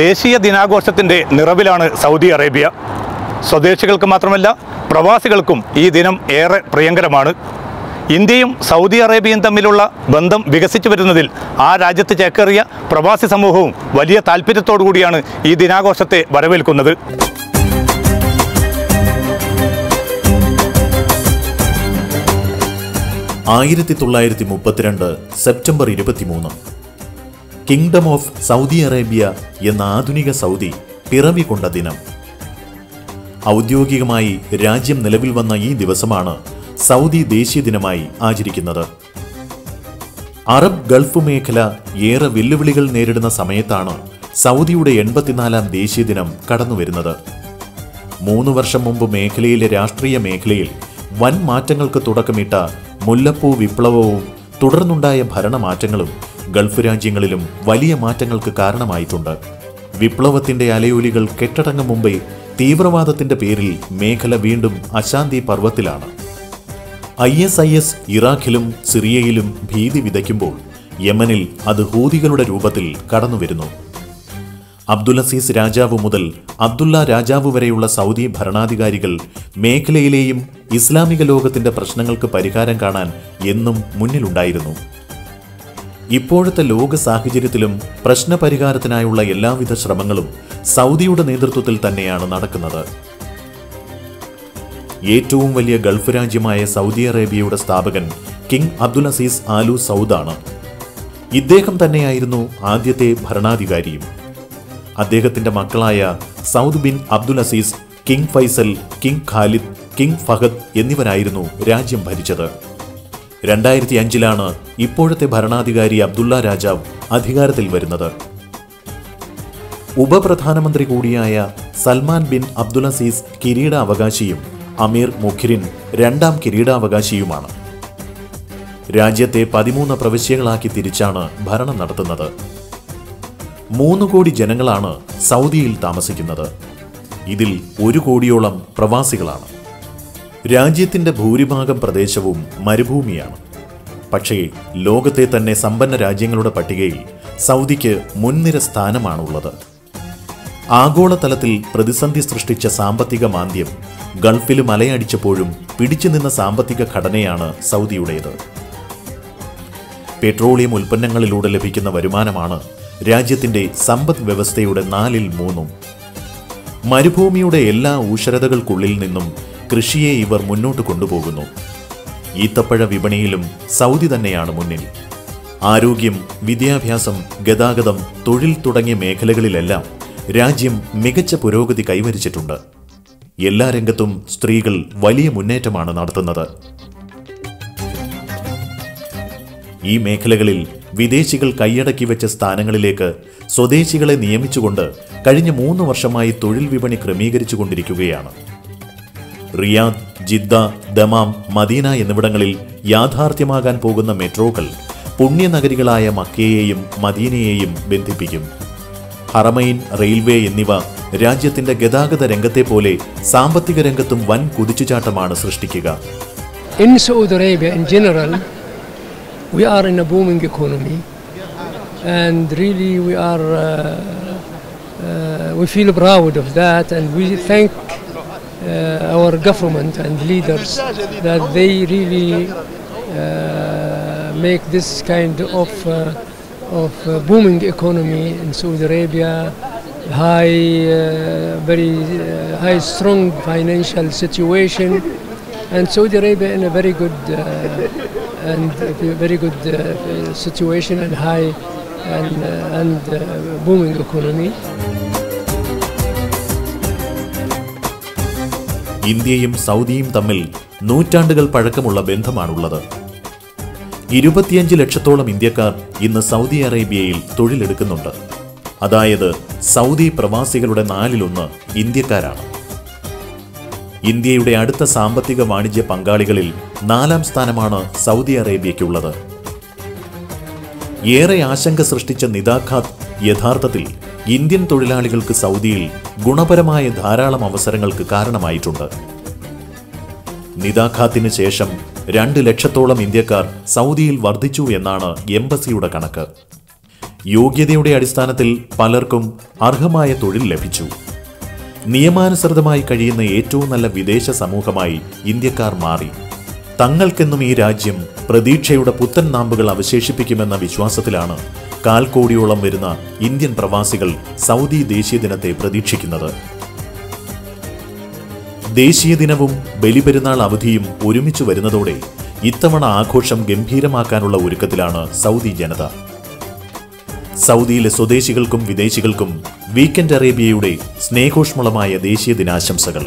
ദേശീയ ദിനാഘോഷത്തിൻ്റെ നിറവിലാണ് Saudi Arabia. സ്വദേശികൾക്ക് മാത്രമല്ല പ്രവാസികൾക്കും ഈ ദിനം ഏറെ പ്രിയങ്കരമാണ്. ഇന്ത്യയും സൗദി അറേബ്യയും തമ്മിലുള്ള ബന്ധം വികസിച്ചു വരുന്നതിൽ ആ രാജ്യത്ത് ചേക്കേറിയ പ്രവാസി സമൂഹവും വലിയ താല്പര്യത്തോടു കൂടിയാണ് ഈ ദിനാഘോഷത്തെ വരവേൽക്കുന്നത്. September 23 kingdom of Saudi Arabia എന്ന ആധുനിക സൗദി പിറവി കൊണ്ട ദിനം. ഔദ്യോഗികമായി രാജ്യം നിലവിൽ വന്ന ഈ ദിവസമാണ് സൗദി ദേശീയ ദിനമായി ആചരിക്കുന്നത്. അറബ് ഗൾഫ് മേഖല ഏറെ വെല്ലുവിളികൾ നേരിടുന്ന സമയത്താണ് സൗദിയുടെ 84ാം ദേശീയ ദിനം കടന്നുവരുന്നത്. 3 വർഷം മുമ്പ് മേഖലയിലെ രാഷ്ട്രീയ മേഖലയിൽ വൻ മാറ്റങ്ങൾക്ക് തുടക്കമിട്ട മുല്ലപ്പൂ വിപ്ലവവും തുടർന്നുണ്ടായ ഭരണമാറ്റങ്ങളും ഗൾഫ് രാജ്യങ്ങളിലും വലിയ മാറ്റങ്ങൾക്ക് കാരണമായിട്ടുണ്ട്. വിപ്ലവത്തിന്റെ അലയൊലികൾ കെട്ടടങ്ങും മുമ്പേ തീവ്രവാദത്തിന്റെ പേരിൽ മേഖല വീണ്ടും അശാന്തി പർവ്വത്തിലാണ്. ISIS ഇറാഖിലും സിറിയയിലും ഭീതി വിതയ്ക്കുമ്പോൾ യമനിൽ അത് ഹൂതികളുടെ രൂപത്തിൽ കടന്നുവരുന്നു. അബ്ദുലസീസ് രാജാവ് മുതൽ അബ്ദുള്ള രാജാവ് വരെയുള്ള സൗദി ഭരണാധികാരികൾ മേഖലയിലെയും ഇസ്ലാമിക ലോകത്തിന്റെ പ്രശ്നങ്ങൾക്ക് പരിഹാരം കാണാൻ എന്നും മുന്നിലുണ്ടായിരുന്നു. ഇപ്പോഴത്തെ ലോക സാഹചര്യത്തിലും പ്രശ്നപരിഹാരത്തിനായുള്ള എല്ലാവിധ ശ്രമങ്ങളും സൗദിയുടെ നേതൃത്വത്തിൽ തന്നെയാണ് നടക്കുന്നത്. ഏറ്റവും വലിയ ഗൾഫ് രാജ്യമായ സൗദി അറേബ്യയുടെ സ്ഥാപകൻ കിങ് അബ്ദുലസീസ് ആലു സൗദാണ്. ഇദ്ദേഹം തന്നെയായിരുന്നു ആദ്യത്തെ ഭരണാധികാരിയും. അദ്ദേഹത്തിന്റെ മക്കളായ Saud bin Abdulaziz, king Faisal, king Khalid, king Fahd എന്നിവരായിരുന്നു രാജ്യം ഭരിച്ചത്. 2005 ഇപ്പോഴത്തെ ഭരണാധികാരി അബ്ദുള്ള രാജാവ് അധികാരത്തിൽ വരുന്നത്. ഉപപ്രധാനമന്ത്രി കൂടിയായ സൽമാൻ ബിൻ അബ്ദുലസീസ് കിരീടാവകാശിയും അമീർ മുഖിരിൻ 2ാം കിരീടാവകാശിയുമാണ്. രാജ്യത്തെ 13 പ്രവിശ്യകളാക്കി തിരിച്ചാണ് ഭരണം നടത്തുന്നത്. 3 കോടി ജനങ്ങളാണ് സൗദിയിൽ താമസിക്കുന്നത്. ഇതിൽ 1 കോടിയോളം പ്രവാസികളാണ്. രാജ്യത്തിന്റെ ഭൂരിഭാഗം പ്രദേശവും മരുഭൂമിയാണ്. പക്ഷേ ലോകത്തെ തന്നെ സമ്പന്ന രാജ്യങ്ങളുടെ പട്ടികയിൽ സൗദിക്ക് മുൻനിര സ്ഥാനമാണുള്ളത്. ആഗോളതലത്തിൽ പ്രതിസന്ധി സൃഷ്ടിച്ച സാമ്പത്തിക മാന്ദ്യം ഗൾഫിൽ മലയടിച്ചപ്പോഴും പിടിച്ചുനിന്ന സാമ്പത്തിക ഘടനയാണ് സൗദിയുടേത്. പെട്രോളിയം ഉൽപ്പന്നങ്ങളിലൂടെ ലഭിക്കുന്ന വരുമാനമാണ് രാജ്യത്തിന്റെ സമ്പദ് വ്യവസ്ഥയുടെ 4/3. മരുഭൂമിയുടെ എല്ലാ ഊഷരതകൾക്കുള്ളിൽ നിന്നും കൃഷിയെ ഇവർ മുന്നോട്ട് കൊണ്ടുപോകുന്നു. ഈത്തപ്പഴ വിപണിയിലും സൗദി തന്നെയാണ് മുന്നിൽ. ആരോഗ്യം, വിദ്യാഭ്യാസം, ഗതാഗതം, തൊഴിൽ തുടങ്ങിയ മേഖലകളിലെല്ലാം രാജ്യം മികച്ച പുരോഗതി കൈവരിച്ചിട്ടുണ്ട്. എല്ലാ രംഗത്തും സ്ത്രീകൾ വലിയ മുന്നേറ്റമാണ് നടത്തുന്നത്. ഈ മേഖലകളിൽ വിദേശികൾ കൈയടക്കി വെച്ച സ്ഥാനങ്ങളിലേക്ക് സ്വദേശികളെ നിയമിച്ചുകൊണ്ട് കഴിഞ്ഞ 3 വർഷമായി തൊഴിൽ വിപണി ക്രമീകരിച്ചുകൊണ്ടിരിക്കുകയാണ്. റിയാദ്, ജിദ്ദ, ദമാം, മദീന എന്നിവിടങ്ങളിൽ യാഥാർത്ഥ്യമാകാൻ പോകുന്ന മെട്രോകൾ പുണ്യനഗരികളായ മക്കയെയും മദീനയെയും ബന്ധിപ്പിക്കും. ഹറമൈൻ, റെയിൽവേ എന്നിവ രാജ്യത്തിന്റെ ഗതാഗത രംഗത്തെ പോലെ സാമ്പത്തിക രംഗത്തും വൻ കുതിച്ചുചാട്ടമാണ് സൃഷ്ടിക്കുക. In Saudi Arabia in general, we are in a booming economy, and really we feel proud of that, and we thank our government and leaders that they really make this kind of booming economy in Saudi Arabia, very high, strong financial situation, and Saudi Arabia in a very good situation and high and booming economy. ഇന്ത്യയും സൗദിയും തമ്മിൽ നൂറ്റാണ്ടുകൾ പഴക്കമുള്ള ബന്ധമാണുള്ളത്. 25 ലക്ഷത്തോളം ഇന്ത്യക്കാർ ഇന്ന് Saudi അറേബ്യയിൽ തൊഴിലെടുക്കുന്നുണ്ട്. അതായത് Saudi പ്രവാസികളുടെ 4/1 ഇന്ത്യക്കാരാണ്. ഇന്ത്യയുടെ അടുത്ത സാമ്പത്തിക വാണിജ്യ പങ്കാളികളിൽ 4ാം സ്ഥാനമാണ് സൗദി അറേബ്യയ്ക്കുള്ളത്. ഏറെ ആശങ്ക സൃഷ്ടിച്ച നിദാഖാത്ത് യഥാർത്ഥത്തിൽ ഇന്ത്യൻ തൊഴിലാളികൾക്ക് സൗദിയിൽ ഗുണപരമായ ധാരാളം അവസരങ്ങൾക്ക് കാരണമായിട്ടുണ്ട്. നിദാഖാത്തിന് ശേഷം 2 ലക്ഷത്തോളം ഇന്ത്യക്കാർ സൗദിയിൽ വർദ്ധിച്ചു എന്നാണ് എംബസിയുടെ കണക്ക്. യോഗ്യതയുടെ അടിസ്ഥാനത്തിൽ പലർക്കും അർഹമായ തൊഴിൽ ലഭിച്ചു. നിയമാനുസൃതമായി കഴിയുന്ന ഏറ്റവും നല്ല വിദേശ സമൂഹമായി ഇന്ത്യക്കാർ മാറി. തങ്ങൾക്കെന്നും ഈ രാജ്യം പ്രതീക്ഷയുടെ പുത്തൻ നാമ്പുകൾ അവശേഷിപ്പിക്കുമെന്ന വിശ്വാസത്തിലാണ് 1/4 കോടിയോളം വരുന്ന ഇന്ത്യൻ പ്രവാസികൾ സൗദി ദേശീയ ദിനത്തെ പ്രതീക്ഷിക്കുന്നത്. ദേശീയ ദിനവും ബലിപെരുന്നാൾ അവധിയും ഒരുമിച്ച് വരുന്നതോടെ ഇത്തവണ ആഘോഷം ഗംഭീരമാക്കാനുള്ള ഒരുക്കത്തിലാണ് സൗദി ജനത. സൗദിയിലെ സ്വദേശികൾക്കും വിദേശികൾക്കും വീക്കെൻഡ് അറേബ്യയുടെ സ്നേഹോഷ്മളമായ ദേശീയ ദിനാശംസകൾ.